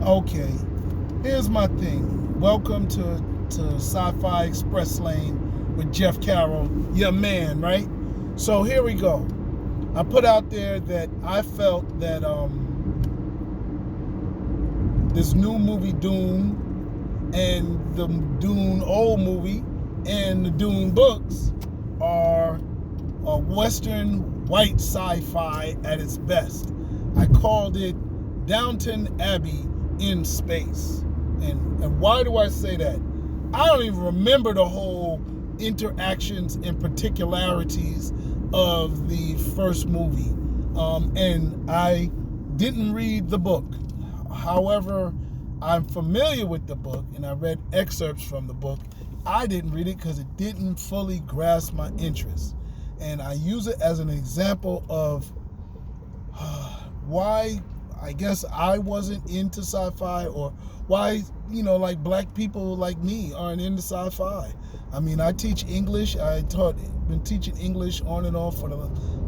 Okay, here's my thing. Welcome to Sci-Fi Express Lane with Jeff Carroll, your man, right? So here we go. I put out there that I felt that this new movie Dune and the Dune old movie and the Dune books are a Western white sci-fi at its best. I called it Downton Abbey in space. And why do I say that? I don't even remember the whole interactions and particularities of the first movie. And I didn't read the book. However, I'm familiar with the book and I read excerpts from the book. I didn't read it because it didn't fully grasp my interest. And I use it as an example of why I guess I wasn't into sci-fi, or why, like black people like me aren't into sci-fi. I mean, I teach English. Been teaching English on and off for the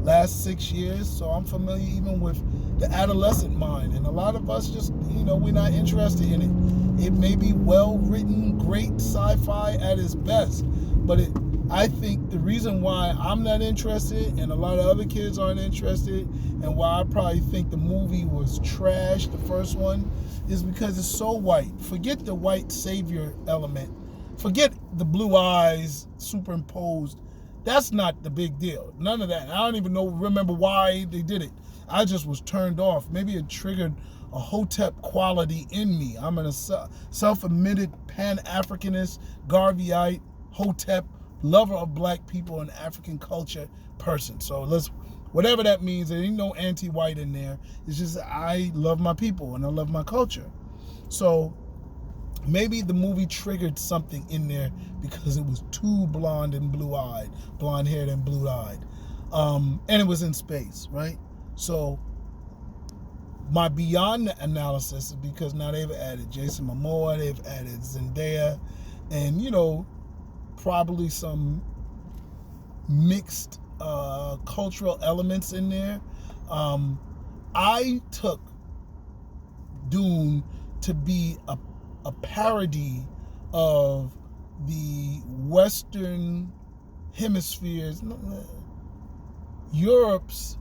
last 6 years, so I'm familiar even with the adolescent mind. And a lot of us just, we're not interested in it. It may be well-written, great sci-fi at its best, but I think the reason why I'm not interested and a lot of other kids aren't interested, and why I probably think the movie was trash, the first one, is because it's so white. Forget the white savior element. Forget the blue eyes superimposed. That's not the big deal. None of that. I don't even remember why they did it. I just was turned off. Maybe it triggered a Hotep quality in me. I'm a self-admitted Pan-Africanist, Garveyite, Hotep, lover of black people and African culture person. So whatever that means, there ain't no anti-white in there. It's just I love my people and I love my culture. So maybe the movie triggered something in there because it was too blonde and blue-eyed, blonde-haired and blue-eyed. And it was in space, right? So my beyond analysis is because now they've added Jason Momoa, they've added Zendaya, and probably some mixed cultural elements in there. I took Dune to be a parody of the Western Hemisphere's, Europe's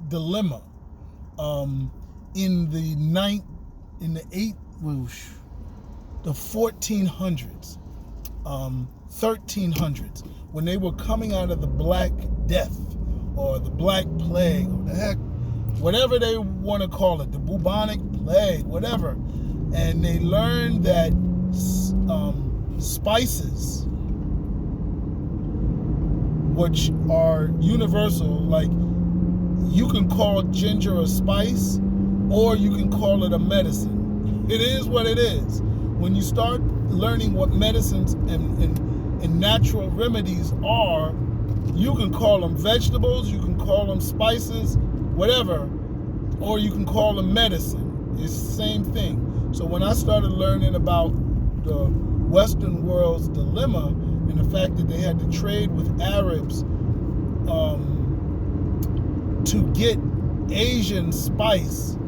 dilemma in the 1400s. 1300s, when they were coming out of the Black Death or the Black Plague, or the heck, whatever they want to call it, the bubonic plague, whatever. And they learned that spices, which are universal, like you can call ginger a spice or you can call it a medicine. It is what it is. When you start learning what medicines and natural remedies are, you can call them vegetables, you can call them spices, whatever, or you can call them medicine. It's the same thing. So when I started learning about the Western world's dilemma and the fact that they had to trade with Arabs to get Asian spice,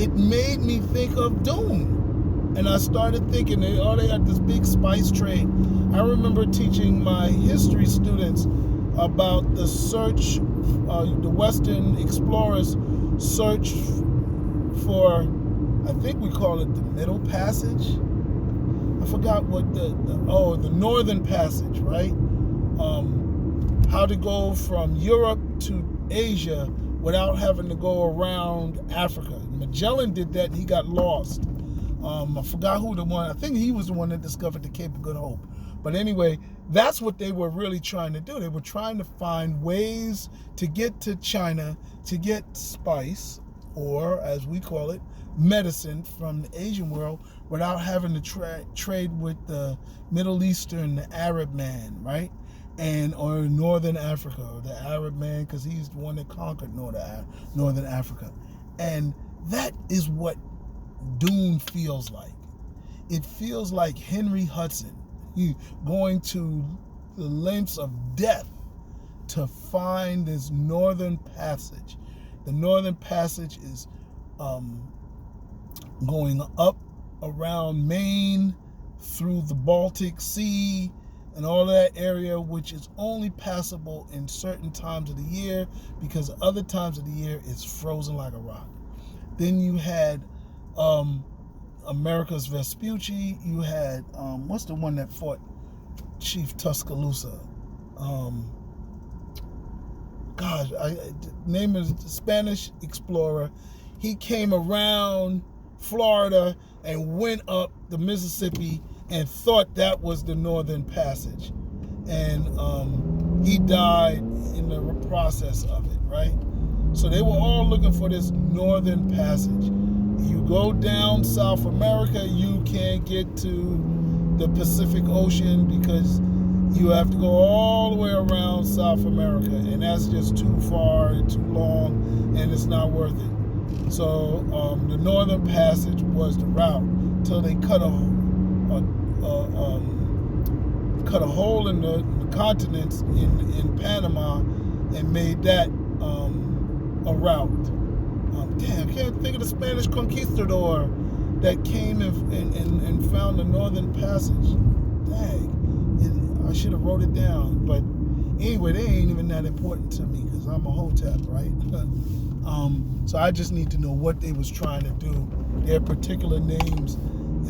it made me think of Dune. And I started thinking, they had this big spice trade. I remember teaching my history students about the search, the Western explorers' search for, I think we call it the Middle Passage. I forgot what the Northern Passage, right? How to go from Europe to Asia without having to go around Africa. Magellan did that and he got lost. I forgot who the one, I think he was the one that discovered the Cape of Good Hope. But anyway, that's what they were really trying to do. They were trying to find ways to get to China to get spice, or as we call it, medicine from the Asian world without having to trade with the Middle Eastern, the Arab man, right? Or Northern Africa, or the Arab man, because he's the one that conquered Northern Africa. And that is what Dune feels like. It feels like Henry Hudson going to the lengths of death to find this northern passage. The northern passage is going up around Maine through the Baltic Sea and all that area, which is only passable in certain times of the year, because other times of the year it's frozen like a rock. Then you had America's Vespucci. You had what's the one that fought Chief Tuscaloosa? Name is the Spanish explorer. He came around Florida and went up the Mississippi and thought that was the Northern Passage, and he died in the process of it, right? So they were all looking for this Northern Passage. You go down South America, you can't get to the Pacific Ocean because you have to go all the way around South America, and that's just too far and too long, and it's not worth it. So the Northern Passage was the route till they cut a hole in the continents in Panama and made that a route. Damn, I can't think of the Spanish conquistador that came and found the Northern Passage. Dang, I should have wrote it down. But anyway, they ain't even that important to me because I'm a Hotep, right? So I just need to know what they was trying to do. Their particular names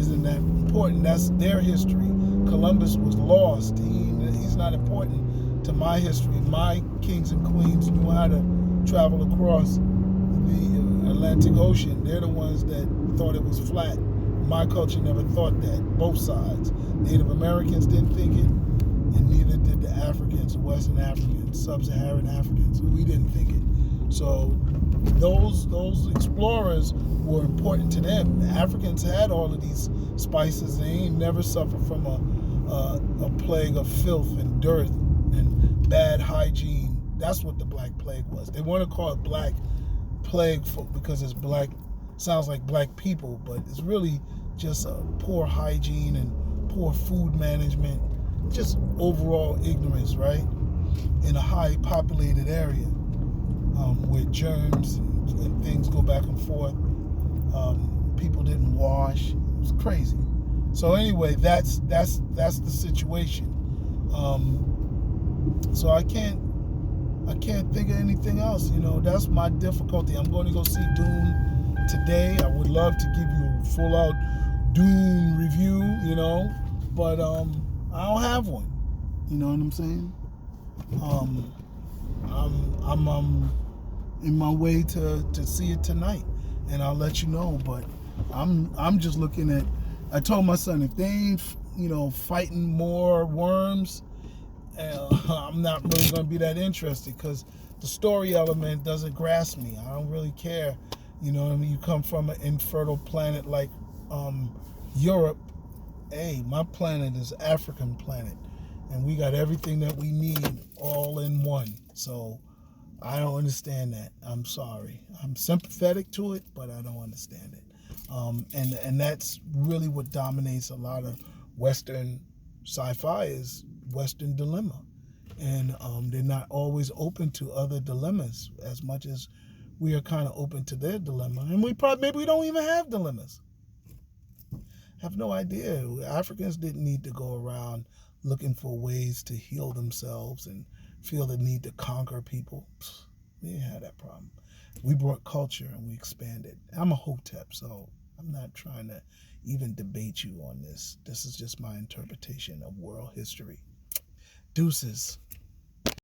isn't that important. That's their history. Columbus was lost. He's not important to my history. My kings and queens knew how to travel across the Atlantic Ocean. They're the ones that thought it was flat. My culture never thought that. Both sides. Native Americans didn't think it, and neither did the Africans, the Western Africans, Sub-Saharan Africans. We didn't think it. So those explorers were important to them. The Africans had all of these spices. They ain't never suffered from a plague of filth and dirt and bad hygiene. That's what the Black Plague was. They want to call it Black Plague because it's black, sounds like black people, but it's really just a poor hygiene and poor food management, just overall ignorance, right? In a high populated area where germs and things go back and forth. People didn't wash. It was crazy. So anyway, that's the situation. So I can't think of anything else. You know, that's my difficulty. I'm going to go see Dune today. I would love to give you a full out Dune review, you know, but I don't have one. You know what I'm saying? I'm in my way to see it tonight, and I'll let you know. But I'm just looking at. I told my son, if they ain't fighting more worms, I'm not really going to be that interested, because the story element doesn't grasp me. I don't really care. You know what I mean? You come from an infertile planet like Europe. Hey, my planet is an African planet, and we got everything that we need all in one. So I don't understand that. I'm sorry. I'm sympathetic to it, but I don't understand it. And that's really what dominates a lot of Western sci-fi is Western dilemma. And they're not always open to other dilemmas as much as we are kind of open to their dilemma. And maybe we don't even have dilemmas. Have no idea. Africans didn't need to go around looking for ways to heal themselves and feel the need to conquer people. We didn't have that problem. We brought culture and we expanded. I'm a Hotep, so I'm not trying to even debate you on this. This is just my interpretation of world history. Deuces.